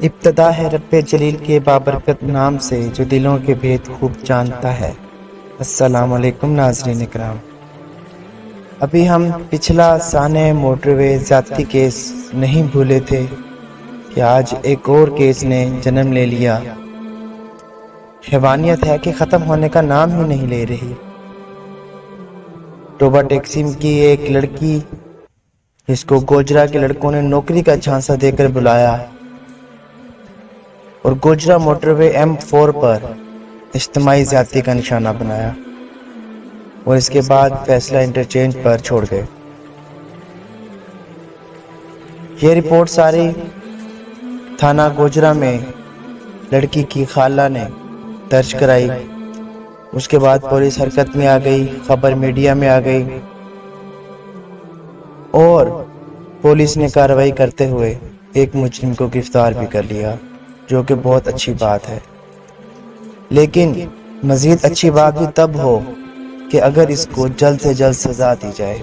ابتدا ہے رب جلیل کے بابرکت نام سے جو دلوں کے بھید خوب جانتا ہے۔ السلام علیکم ناظرین اکرام، ابھی ہم پچھلا سانحہ موٹر وے زیادتی کیس نہیں بھولے تھے کہ آج ایک اور کیس نے جنم لے لیا۔ حیوانیت ہے کہ ختم ہونے کا نام ہی نہیں لے رہی۔ ٹوبا ٹیکسی کی ایک لڑکی جس کو گوجرا کے لڑکوں نے نوکری کا جھانسا دے کر بلایا اور گوجرا موٹر وے M4 پر اجتماعی زیادتی کا نشانہ بنایا اور اس کے بعد فیصلہ انٹرچینج پر چھوڑ گئے۔ یہ رپورٹ ساری تھانہ گوجرا میں لڑکی کی خالہ نے درج کرائی۔ اس کے بعد پولیس حرکت میں آ گئی، خبر میڈیا میں آ گئی اور پولیس نے کارروائی کرتے ہوئے ایک مجرم کو گرفتار بھی کر لیا، جو کہ بہت اچھی بات ہے۔ لیکن مزید اچھی بات بھی تب ہو کہ اگر اس کو جلد سے جلد سزا دی جائے۔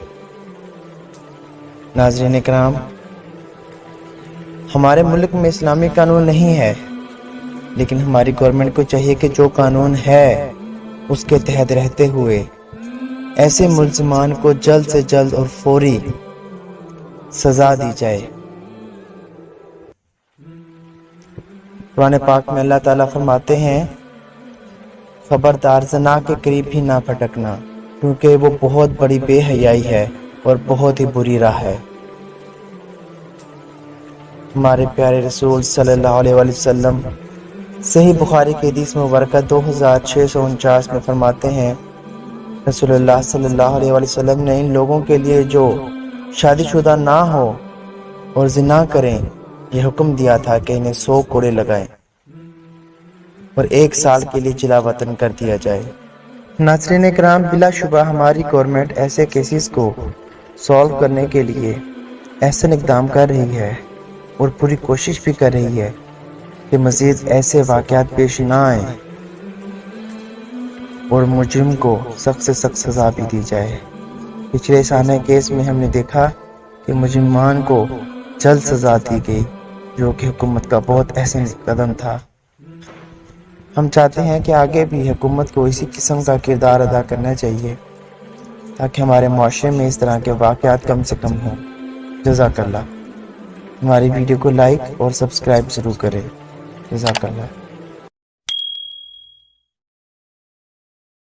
ناظرین اکرام، ہمارے ملک میں اسلامی قانون نہیں ہے، لیکن ہماری گورنمنٹ کو چاہیے کہ جو قانون ہے اس کے تحت رہتے ہوئے ایسے ملزمان کو جلد سے جلد اور فوری سزا دی جائے۔ قرآن پاک میں اللہ تعالیٰ فرماتے ہیں، خبردار زنا کے قریب ہی نہ پھٹکنا، کیونکہ وہ بہت بڑی بے حیائی ہے اور بہت ہی بری راہ ہے۔ ہمارے پیارے رسول صلی اللہ علیہ وآلہ وسلم صحیح بخاری کی حدیث مبارکہ 2649 میں فرماتے ہیں، رسول اللہ صلی اللہ علیہ وآلہ وسلم نے ان لوگوں کے لیے جو شادی شدہ نہ ہو اور زنا کریں یہ حکم دیا تھا کہ انہیں 100 کوڑے لگائیں اور 1 سال کے لیے جلا وطن کر دیا جائے۔ ناظرین اکرام، بلا شبہ ہماری گورنمنٹ ایسے کیسز کو سالو کرنے کے لیے احسن اقدام کر رہی ہے اور پوری کوشش بھی کر رہی ہے کہ مزید ایسے واقعات پیش نہ آئیں اور مجرم کو سخت سے سخت سزا بھی دی جائے۔ پچھلے سانحہ کیس میں ہم نے دیکھا کہ مجرمان کو جلد سزا دی گئی، جو کہ حکومت کا بہت احسن قدم تھا۔ ہم چاہتے ہیں کہ آگے بھی حکومت کو اسی قسم کا کردار ادا کرنا چاہیے تاکہ ہمارے معاشرے میں اس طرح کے واقعات کم سے کم ہوں۔ جزاک اللہ۔ ہماری ویڈیو کو لائک اور سبسکرائب ضرور کریں۔ جزاک اللہ۔